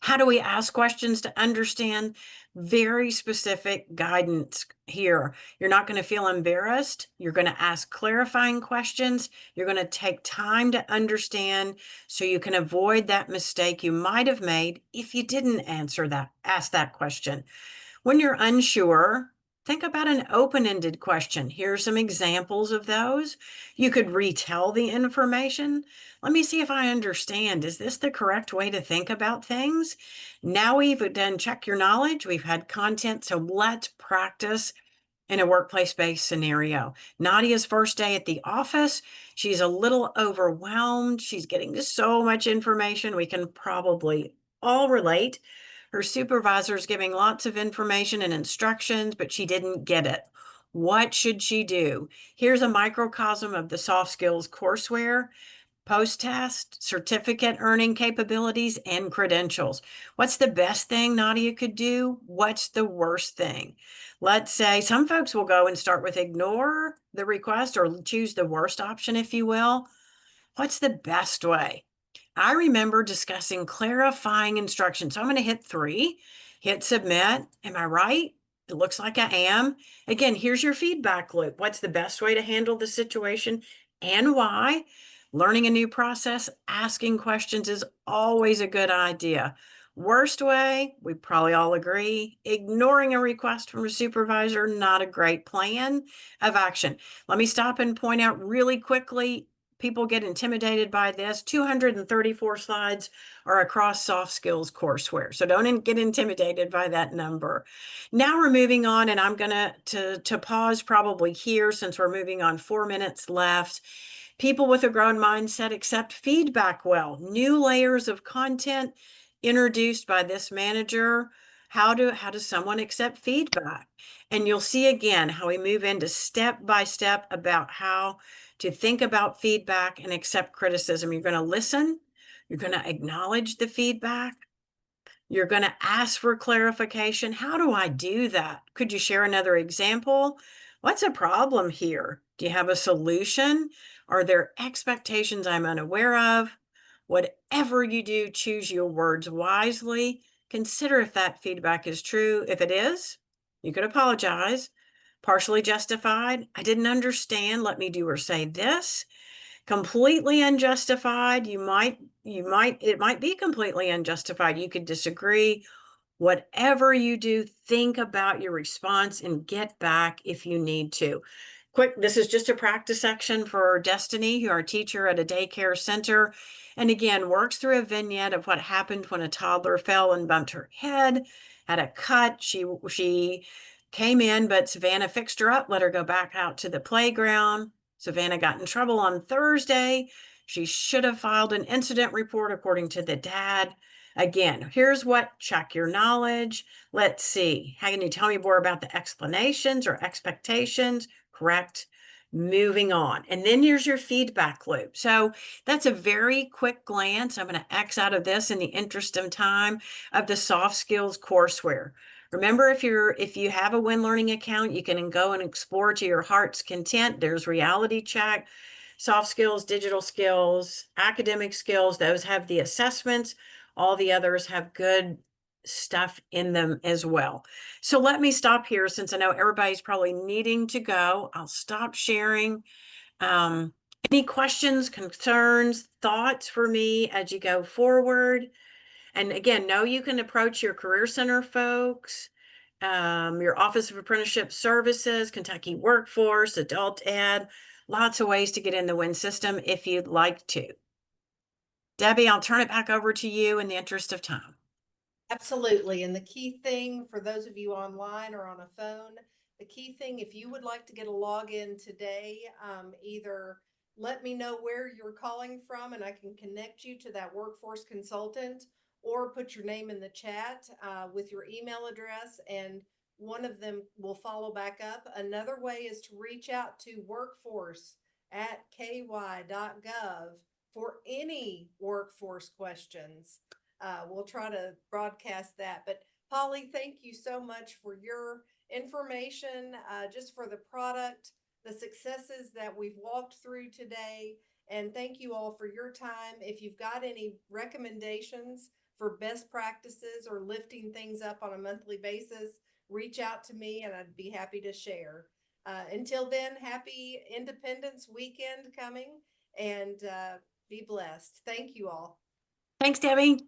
How do we ask questions to understand? Very specific guidance here. You're not going to feel embarrassed. You're going to ask clarifying questions. You're going to take time to understand so you can avoid that mistake you might have made if you didn't ask that question. When you're unsure, think about an open-ended question. Here are some examples of those. You could retell the information. Let me see if I understand. Is this the correct way to think about things? Now we've done check your knowledge. We've had content. So let's practice in a workplace-based scenario. Nadia's first day at the office. She's a little overwhelmed. She's getting so much information. We can probably all relate. Her supervisor is giving lots of information and instructions, but she didn't get it. What should she do? Here's a microcosm of the soft skills courseware: post-test, certificate earning capabilities, and credentials. What's the best thing Nadia could do? What's the worst thing? Let's say some folks will go and start with ignore the request or choose the worst option, if you will. What's the best way? I remember discussing clarifying instructions. So I'm going to hit 3, hit submit. Am I right? It looks like I am. Again, here's your feedback loop. What's the best way to handle the situation and why? Learning a new process, asking questions is always a good idea. Worst way, we probably all agree, ignoring a request from a supervisor, not a great plan of action. Let me stop and point out really quickly, people get intimidated by this. 234 slides are across soft skills courseware. So don't get intimidated by that number. Now we're moving on, and I'm going to pause probably here since we're moving on 4 minutes left. People with a growth mindset accept feedback well. New layers of content introduced by this manager. How does someone accept feedback? And you'll see again how we move into step by step about how to think about feedback and accept criticism. You're going to listen. You're going to acknowledge the feedback. You're going to ask for clarification. How do I do that? Could you share another example? What's a problem here? Do you have a solution? Are there expectations I'm unaware of? Whatever you do, choose your words wisely. Consider if that feedback is true. If it is, you could apologize. Partially justified. I didn't understand. Let me do or say this. Completely unjustified. It might be completely unjustified. You could disagree. Whatever you do, think about your response and get back if you need to. Quick, this is just a practice section for Destiny, our teacher at a daycare center. And again, works through a vignette of what happened when a toddler fell and bumped her head, had a cut. She came in, but Savannah fixed her up, let her go back out to the playground. Savannah got in trouble on Thursday. She should have filed an incident report according to the dad. Again, here's what, check your knowledge. Let's see. How can you tell me more about the explanations or expectations? Correct. Moving on. And then here's your feedback loop. So that's a very quick glance. I'm going to X out of this in the interest of time of the soft skills courseware. Remember, if you have a Win Learning account, you can go and explore to your heart's content. There's reality check, soft skills, digital skills, academic skills. Those have the assessments. All the others have good stuff in them as well. So let me stop here since I know everybody's probably needing to go. I'll stop sharing. Any questions, concerns, thoughts for me as you go forward? And again, know you can approach your Career Center folks, your Office of Apprenticeship Services, Kentucky Workforce, Adult Ed, lots of ways to get in the WIN system if you'd like to. Debbie, I'll turn it back over to you in the interest of time. Absolutely. And the key thing for those of you online or on a phone, the key thing, if you would like to get a login today, either let me know where you're calling from and I can connect you to that workforce consultant, or put your name in the chat with your email address, and one of them will follow back up. Another way is to reach out to workforce@ky.gov for any workforce questions. We'll try to broadcast that. But Polly, thank you so much for your information, just for the product, the successes that we've walked through today. And thank you all for your time. If you've got any recommendations for best practices or lifting things up on a monthly basis, reach out to me and I'd be happy to share. Until then, happy Independence Weekend coming, and be blessed. Thank you all. Thanks, Debbie.